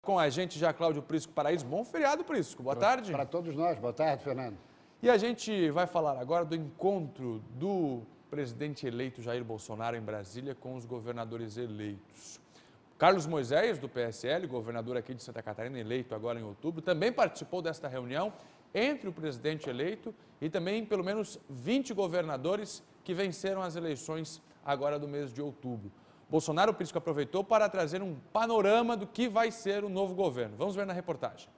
Com a gente já Cláudio Prisco Paraíso. Bom feriado, Prisco. Boa tarde. Para todos nós. Boa tarde, Fernando. E a gente vai falar agora do encontro do presidente eleito Jair Bolsonaro em Brasília com os governadores eleitos. Carlos Moisés, do PSL, governador aqui de Santa Catarina, eleito agora em outubro, também participou desta reunião entre o presidente eleito e também pelo menos 20 governadores que venceram as eleições agora do mês de outubro. Bolsonaro, o Prisco, aproveitou para trazer um panorama do que vai ser o novo governo. Vamos ver na reportagem.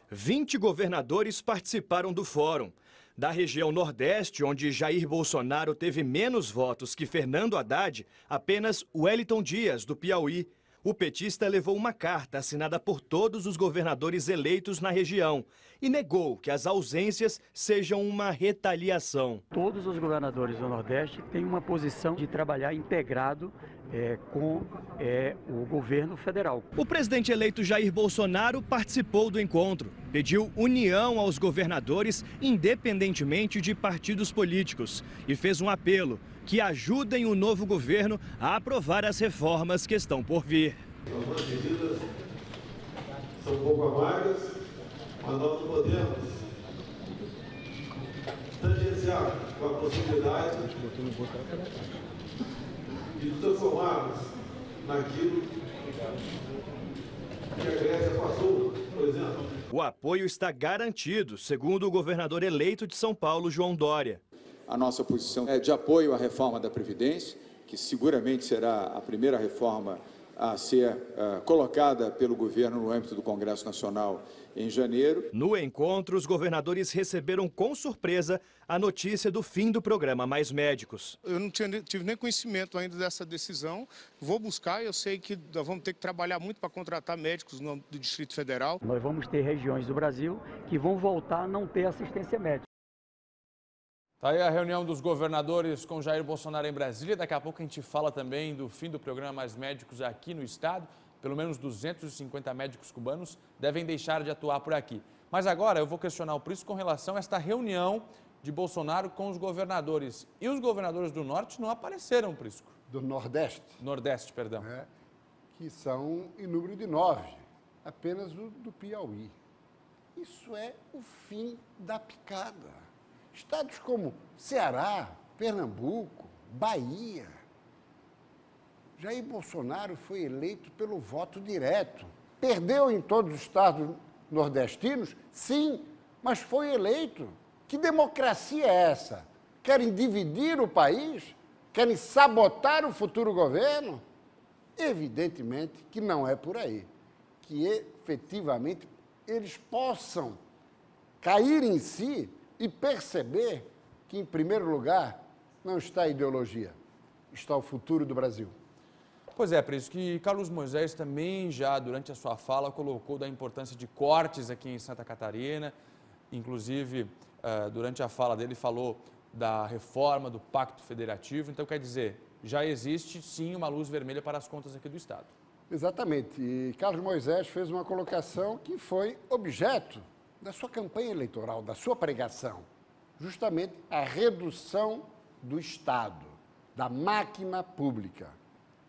20 governadores participaram do fórum. Da região Nordeste, onde Jair Bolsonaro teve menos votos que Fernando Haddad, apenas Wellington Dias, do Piauí. O petista levou uma carta assinada por todos os governadores eleitos na região e negou que as ausências sejam uma retaliação. Todos os governadores do Nordeste têm uma posição de trabalhar integrado com o governo federal. O presidente eleito Jair Bolsonaro participou do encontro. Pediu união aos governadores, independentemente de partidos políticos, e fez um apelo que ajudem o novo governo a aprovar as reformas que estão por vir. Algumas medidas são um pouco amargas, mas nós não podemos tangenciar com a possibilidade de transformarmos naquilo que a Grécia passou, por exemplo. O apoio está garantido, segundo o governador eleito de São Paulo, João Dória. A nossa posição é de apoio à reforma da Previdência, que seguramente será a primeira reforma a ser colocada pelo governo no âmbito do Congresso Nacional em janeiro. No encontro, os governadores receberam com surpresa a notícia do fim do programa Mais Médicos. Eu não tive nem conhecimento ainda dessa decisão. Vou buscar, eu sei que nós vamos ter que trabalhar muito para contratar médicos no do Distrito Federal. Nós vamos ter regiões do Brasil que vão voltar a não ter assistência médica. Está aí a reunião dos governadores com Jair Bolsonaro em Brasília. Daqui a pouco a gente fala também do fim do programa Mais Médicos aqui no estado. Pelo menos 250 médicos cubanos devem deixar de atuar por aqui. Mas agora eu vou questionar o Prisco com relação a esta reunião de Bolsonaro com os governadores. E os governadores do Norte não apareceram, Prisco. Do Nordeste. Nordeste, perdão. Que são em número de 9, apenas o do Piauí. Isso é o fim da picada. Estados como Ceará, Pernambuco, Bahia. Jair Bolsonaro foi eleito pelo voto direto. Perdeu em todos os estados nordestinos? Sim, mas foi eleito. Que democracia é essa? Querem dividir o país? Querem sabotar o futuro governo? Evidentemente que não é por aí. Que efetivamente eles possam cair em si e perceber que, em primeiro lugar, não está a ideologia, está o futuro do Brasil. Pois é, Prisco, que Carlos Moisés também já, durante a sua fala, colocou da importância de cortes aqui em Santa Catarina. Inclusive, durante a fala dele, falou da reforma do Pacto Federativo. Então, quer dizer, já existe, sim, uma luz vermelha para as contas aqui do Estado. Exatamente. E Carlos Moisés fez uma colocação que foi objeto da sua campanha eleitoral, da sua pregação, justamente a redução do Estado, da máquina pública.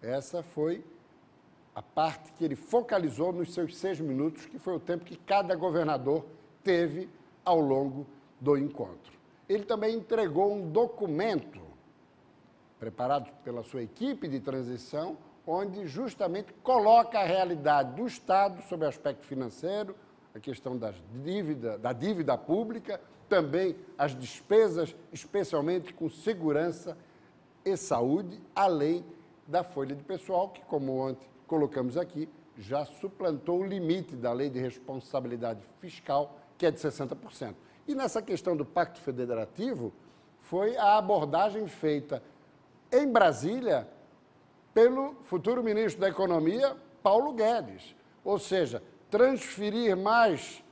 Essa foi a parte que ele focalizou nos seus 6 minutos, que foi o tempo que cada governador teve ao longo do encontro. Ele também entregou um documento, preparado pela sua equipe de transição, onde justamente coloca a realidade do Estado sob o aspecto financeiro, a questão da dívida pública, também as despesas, especialmente com segurança e saúde, além da folha de pessoal, que, como ontem colocamos aqui, já suplantou o limite da Lei de Responsabilidade Fiscal, que é de 60%. E nessa questão do Pacto Federativo, foi a abordagem feita em Brasília pelo futuro ministro da Economia, Paulo Guedes. Ou seja, transferir mais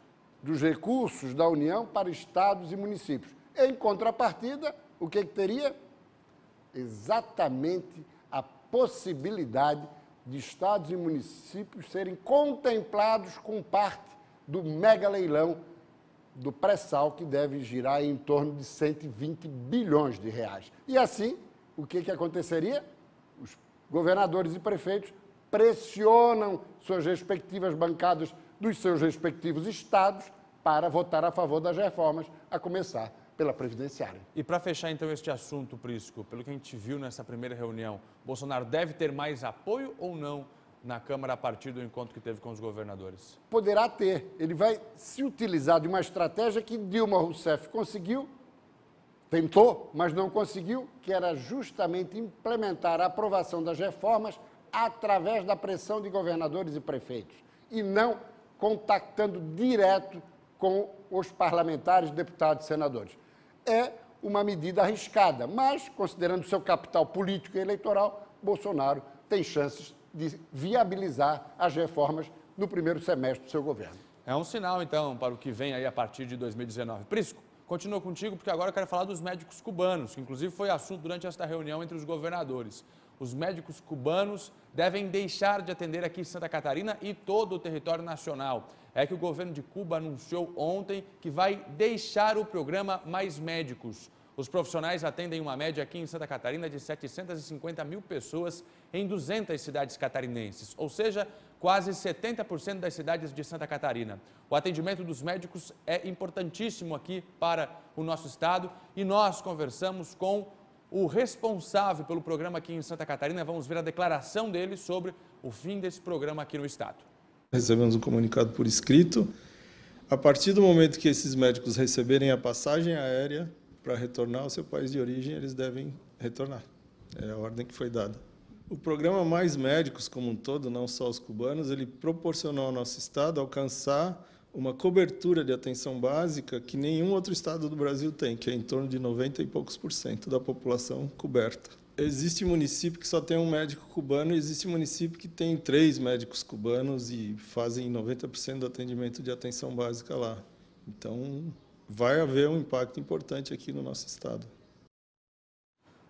dos recursos da União para estados e municípios. Em contrapartida, o que teria? Exatamente a possibilidade de estados e municípios serem contemplados com parte do mega leilão do pré-sal, que deve girar em torno de 120 bilhões de reais. E assim, o que aconteceria? Os governadores e prefeitos pressionam suas respectivas bancadas dos seus respectivos estados para votar a favor das reformas, a começar pela previdenciária. E para fechar então este assunto, Prisco, pelo que a gente viu nessa primeira reunião, Bolsonaro deve ter mais apoio ou não na Câmara a partir do encontro que teve com os governadores? Poderá ter. Ele vai se utilizar de uma estratégia que Dilma Rousseff conseguiu, tentou, mas não conseguiu, que era justamente implementar a aprovação das reformas através da pressão de governadores e prefeitos, e não contactando direto com os parlamentares, deputados e senadores. É uma medida arriscada, mas, considerando seu capital político e eleitoral, Bolsonaro tem chances de viabilizar as reformas no primeiro semestre do seu governo. É um sinal, então, para o que vem aí a partir de 2019. Prisco, continua contigo, porque agora eu quero falar dos médicos cubanos, que inclusive foi assunto durante esta reunião entre os governadores. Os médicos cubanos devem deixar de atender aqui em Santa Catarina e todo o território nacional. É que o governo de Cuba anunciou ontem que vai deixar o programa Mais Médicos. Os profissionais atendem uma média aqui em Santa Catarina de 750 mil pessoas em 200 cidades catarinenses, ou seja, quase 70% das cidades de Santa Catarina. O atendimento dos médicos é importantíssimo aqui para o nosso estado e nós conversamos com o responsável pelo programa aqui em Santa Catarina. Vamos ver a declaração dele sobre o fim desse programa aqui no estado. Recebemos um comunicado por escrito. A partir do momento que esses médicos receberem a passagem aérea para retornar ao seu país de origem, eles devem retornar. É a ordem que foi dada. O programa Mais Médicos, como um todo, não só os cubanos, ele proporcionou ao nosso estado alcançar uma cobertura de atenção básica que nenhum outro estado do Brasil tem, que é em torno de 90 e poucos % da população coberta. Existe município que só tem um médico cubano e existe município que tem 3 médicos cubanos e fazem 90% do atendimento de atenção básica lá. Então, vai haver um impacto importante aqui no nosso estado.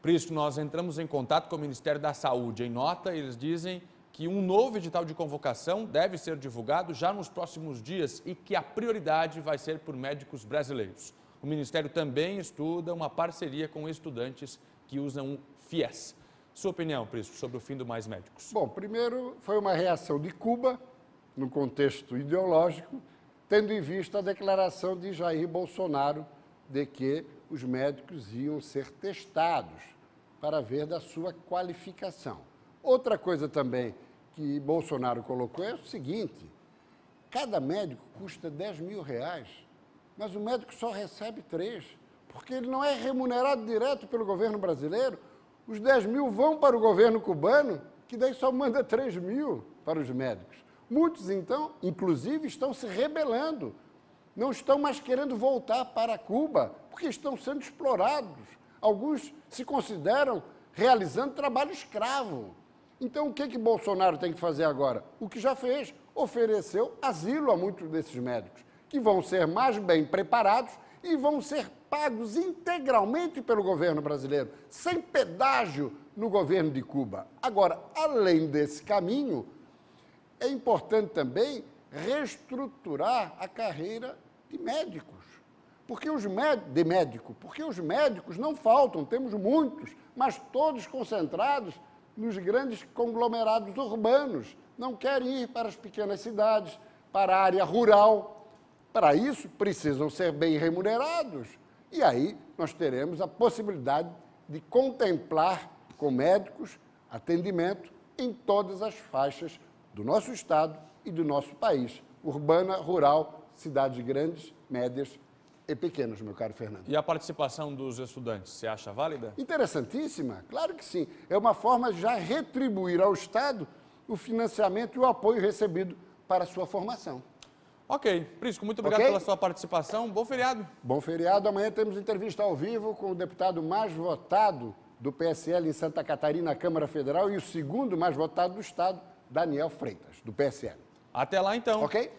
Por isso, nós entramos em contato com o Ministério da Saúde. Em nota, eles dizem que um novo edital de convocação deve ser divulgado já nos próximos dias e que a prioridade vai ser por médicos brasileiros. O Ministério também estuda uma parceria com estudantes que usam o FIES. Sua opinião, Prisco, sobre o fim do Mais Médicos? Bom, primeiro foi uma reação de Cuba, no contexto ideológico, tendo em vista a declaração de Jair Bolsonaro de que os médicos iam ser testados para ver da sua qualificação. Outra coisa também que Bolsonaro colocou é o seguinte: cada médico custa R$10.000, mas o médico só recebe 3, porque ele não é remunerado direto pelo governo brasileiro. Os 10 mil vão para o governo cubano, que daí só manda 3 mil para os médicos. Muitos, então, inclusive, estão se rebelando. Não estão mais querendo voltar para Cuba, porque estão sendo explorados. Alguns se consideram realizando trabalho escravo. Então, o que Bolsonaro tem que fazer agora? O que já fez, ofereceu asilo a muitos desses médicos, que vão ser mais bem preparados e vão ser pagos integralmente pelo governo brasileiro, sem pedágio no governo de Cuba. Agora, além desse caminho, é importante também reestruturar a carreira de médicos, porque os médicos não faltam, temos muitos, mas todos concentrados nos grandes conglomerados urbanos, não querem ir para as pequenas cidades, para a área rural. Para isso, precisam ser bem remunerados. E aí nós teremos a possibilidade de contemplar com médicos atendimento em todas as faixas do nosso estado e do nosso país, urbana, rural, cidades grandes, médias e pequenas, meu caro Fernando. E a participação dos estudantes, você acha válida? Interessantíssima, claro que sim. É uma forma de já retribuir ao Estado o financiamento e o apoio recebido para a sua formação. Ok. Prisco, muito obrigado pela sua participação. Bom feriado. Bom feriado. Amanhã temos entrevista ao vivo com o deputado mais votado do PSL em Santa Catarina, Câmara Federal, e o segundo mais votado do Estado, Daniel Freitas, do PSL. Até lá, então. Ok?